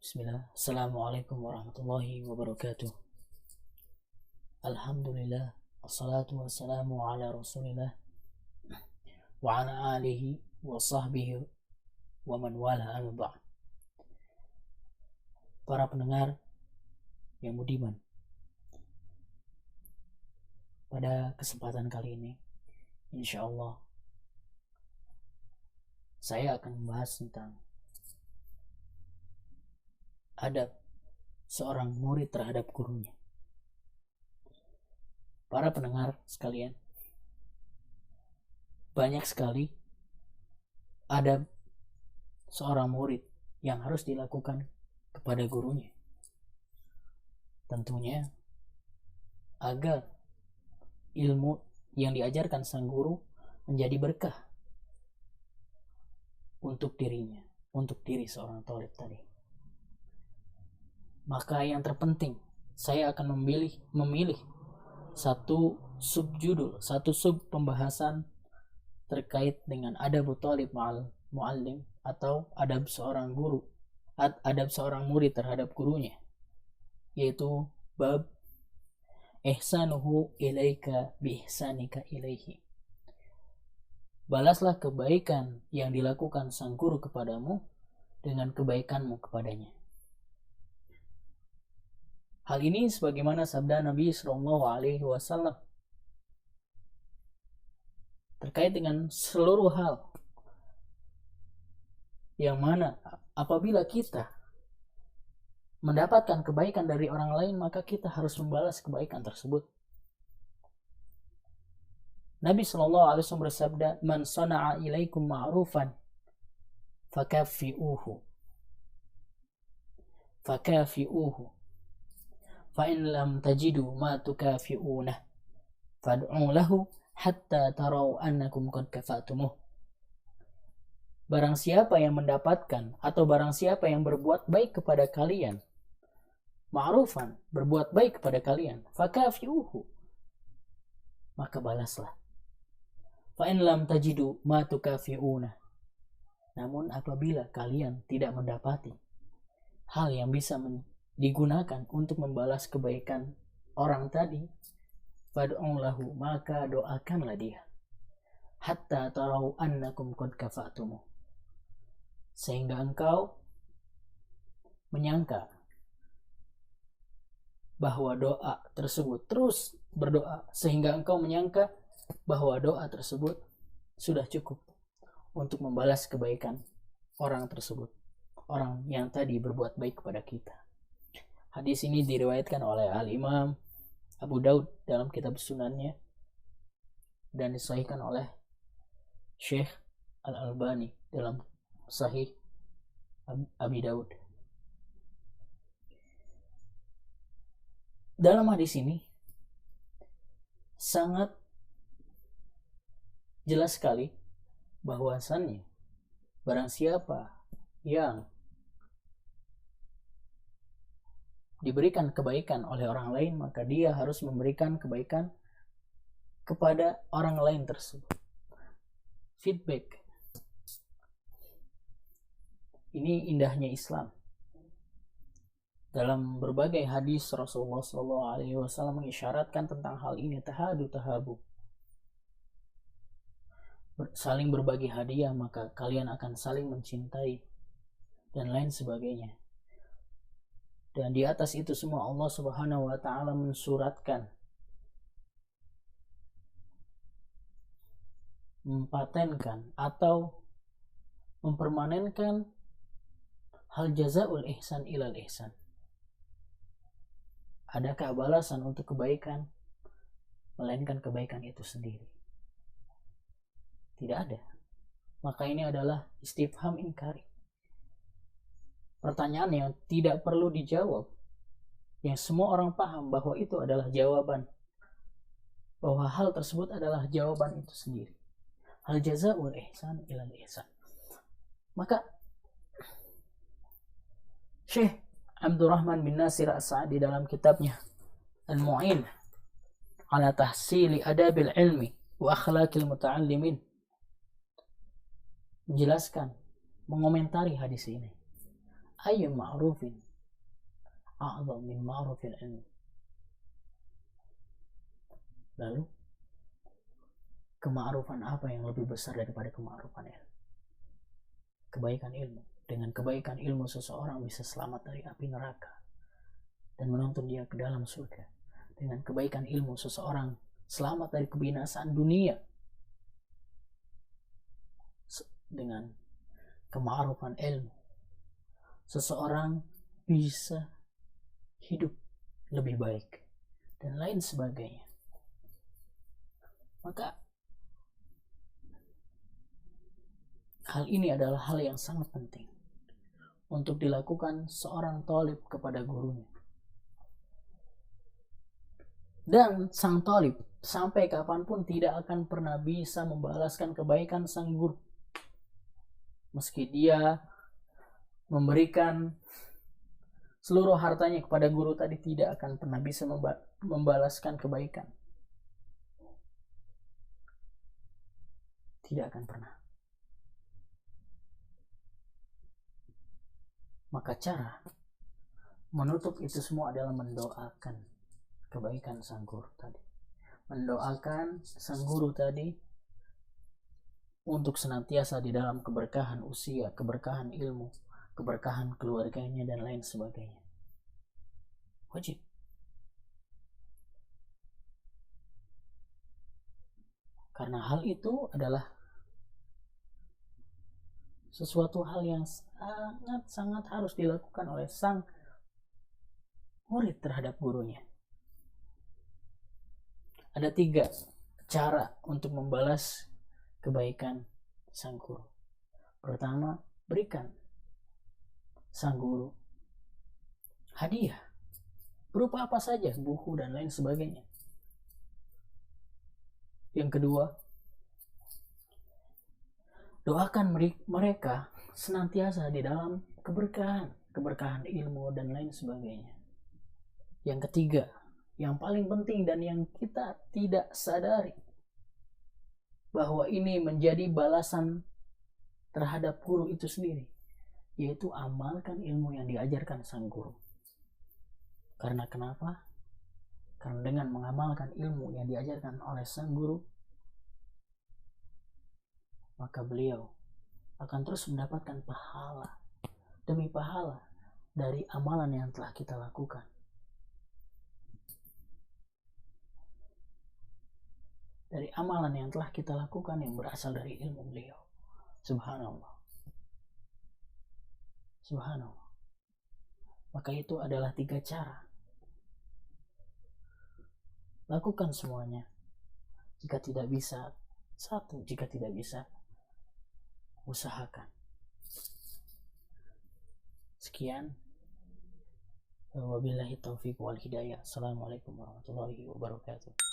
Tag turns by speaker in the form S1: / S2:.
S1: Bismillah. Assalamualaikum warahmatullahi wabarakatuh. Alhamdulillah. Assalatu wassalamu ala rasulillah wa ala alihi wa sahbihi wa man wala amma ba'd. Para pendengar yang budiman, pada kesempatan kali ini insya Allah saya akan membahas tentang adab seorang murid terhadap gurunya. Para pendengar sekalian, banyak sekali adab seorang murid yang harus dilakukan kepada gurunya. Tentunya agar ilmu yang diajarkan sang guru menjadi berkah untuk dirinya, untuk diri seorang thalib tadi. Maka yang terpenting, saya akan memilih satu subjudul, satu sub pembahasan terkait dengan adab thalib ma'al muallim, atau adab seorang guru, adab seorang murid terhadap gurunya, yaitu bab ihsanuhu ilaika bi ihsanika ilaihi. Balaslah kebaikan yang dilakukan sang guru kepadamu dengan kebaikanmu kepadanya. Hal ini sebagaimana sabda Nabi SAW terkait dengan seluruh hal yang mana apabila kita mendapatkan kebaikan dari orang lain, maka kita harus membalas kebaikan tersebut. Nabi SAW bersabda, "Man sana'a ilaikum ma'rufan fakafi'uhu fa'in lam tajidu ma tukafi'unah fad'u lahu hatta tarau annakum qad kafa'tumuh." Barang siapa yang mendapatkan atau barang siapa yang berbuat baik kepada kalian, ma'rufan, berbuat baik kepada kalian, fakafi'uhu, maka balaslah. Fa'in lam tajidu ma tukafi'unah, namun apabila kalian tidak mendapati hal yang bisa digunakan untuk membalas kebaikan orang tadi, fad'u lahu, maka doakanlah dia, hatta tarau annakum qad kafa'tumuh, sehingga engkau menyangka bahwa doa tersebut, terus berdoa sehingga engkau menyangka bahwa doa tersebut sudah cukup untuk membalas kebaikan orang tersebut, orang yang tadi berbuat baik kepada kita. Hadis ini diriwayatkan oleh Al-Imam Abu Daud dalam kitab sunannya dan disahihkan oleh Syekh Al-Albani dalam Sahih Abi Daud. Dalam hadis ini sangat jelas sekali bahwasannya barang siapa yang diberikan kebaikan oleh orang lain, maka dia harus memberikan kebaikan kepada orang lain tersebut. Feedback. Ini indahnya Islam. Dalam berbagai hadis Rasulullah SAW mengisyaratkan tentang hal ini, tahabu, saling berbagi hadiah, maka kalian akan saling mencintai, dan lain sebagainya. Dan di atas itu semua Allah Subhanahu wa ta'ala mensuratkan, mempatenkan atau mempermanenkan hal jazaul ihsan ilal ihsan. Adakah balasan untuk kebaikan melainkan kebaikan itu sendiri? Tidak ada. Maka ini adalah istifham inkari, pertanyaan yang tidak perlu dijawab, yang semua orang paham bahwa itu adalah jawaban, bahwa hal tersebut adalah jawaban itu sendiri. Hal jazaul ihsan ilal ihsan. Maka Syekh Abdurrahman bin Nasir As-Sa'di dalam kitabnya Al-Mu'in ala tahsili adabil ilmi wa akhlaqil muta'allimin menjelaskan, mengomentari hadis ini. Ayu ma'rufin a'zam min ma'rufil ilmi. Lalu, kema'rufan apa yang lebih besar daripada kema'rufan ilmu? Kebaikan ilmu. Dengan kebaikan ilmu seseorang bisa selamat dari api neraka dan menuntun dia ke dalam surga. Dengan kebaikan ilmu seseorang selamat dari kebinasaan dunia. Dengan kema'rufan ilmu seseorang bisa hidup lebih baik dan lain sebagainya. Maka hal ini adalah hal yang sangat penting untuk dilakukan seorang thalib kepada gurunya. Dan sang thalib sampai kapanpun tidak akan pernah bisa membalaskan kebaikan sang guru. Meski dia memberikan seluruh hartanya kepada guru tadi, tidak akan pernah bisa membalaskan kebaikan. Tidak akan pernah. Maka cara menutup itu semua adalah mendoakan kebaikan sang guru tadi. Mendoakan sang guru tadi untuk senantiasa di dalam keberkahan usia, keberkahan ilmu, keberkahan keluarganya, dan lain sebagainya. Wajib. Karena hal itu adalah sesuatu hal yang sangat harus dilakukan oleh sang murid terhadap gurunya. Ada 3 cara untuk membalas kebaikan sang guru. Pertama, berikan sang guru hadiah berupa apa saja, buku dan lain sebagainya. Yang kedua, doakan mereka senantiasa di dalam keberkahan ilmu dan lain sebagainya. Yang ketiga, yang paling penting dan yang kita tidak sadari, bahwa ini menjadi balasan terhadap guru itu sendiri, yaitu amalkan ilmu yang diajarkan sang guru. Karena kenapa? Karena dengan mengamalkan ilmu yang diajarkan oleh sang guru, maka beliau akan terus mendapatkan pahala demi pahala dari amalan yang telah kita lakukan. Dari amalan yang telah kita lakukan yang berasal dari ilmu beliau. Subhanallah. Subhanallah. Maka itu adalah 3 cara. Lakukan semuanya. Jika tidak bisa, 1. Jika tidak bisa, usahakan. Sekian. Wabillahi taufiq wal hidayah. Assalamualaikum warahmatullahi wabarakatuh.